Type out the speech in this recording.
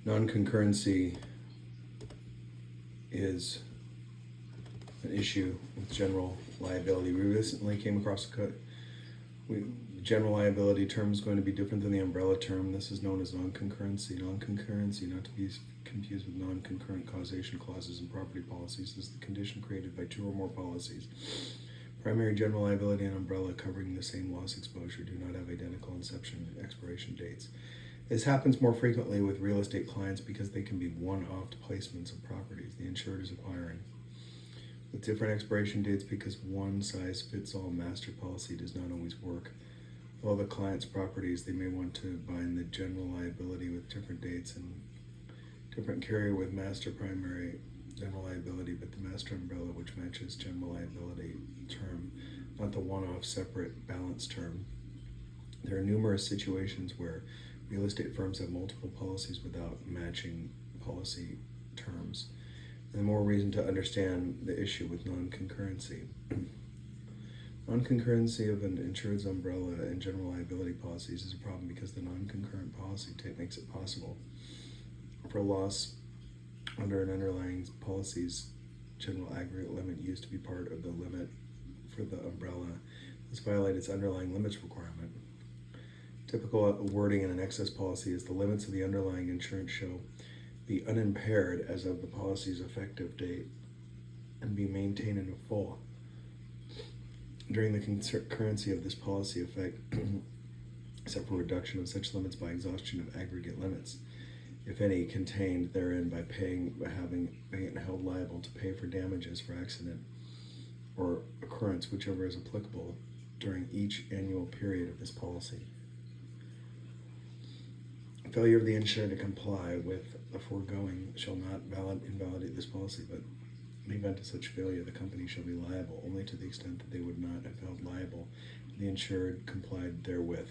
Non-concurrency is an issue with general liability. We recently came across general liability term is going to be different than the umbrella term. This is known as non-concurrency. Non-concurrency, not to be confused with non-concurrent causation clauses in property policies, is the condition created by two or more policies. Primary general liability and umbrella covering the same loss exposure do not have identical inception and expiration dates. This happens more frequently with real estate clients because they can be one-off placements of properties the insured is acquiring, with different expiration dates because one-size-fits-all master policy does not always work. For all the client's properties, they may want to bind the general liability with different dates and different carrier with master primary general liability, but the master umbrella which matches general liability term, not the one-off separate balance term. There are numerous situations where real estate firms have multiple policies without matching policy terms, and the more reason to understand the issue with non-concurrency. Non-concurrency of an insured's umbrella and general liability policies is a problem because the non-concurrent policy type makes it possible for loss under an underlying policy's general aggregate limit used to be part of the limit for the umbrella. This violates its underlying limits requirement. Typical wording in an excess policy is the limits of the underlying insurance shall be unimpaired as of the policy's effective date and be maintained in full during the concurrency of this policy effect, except for reduction of such limits by exhaustion of aggregate limits, if any, contained therein by having been held liable to pay for damages for accident or occurrence, whichever is applicable during each annual period of this policy. Failure of the insured to comply with the foregoing shall not invalidate this policy, but in the event of such failure, the company shall be liable only to the extent that they would not have held liable if the insured complied therewith.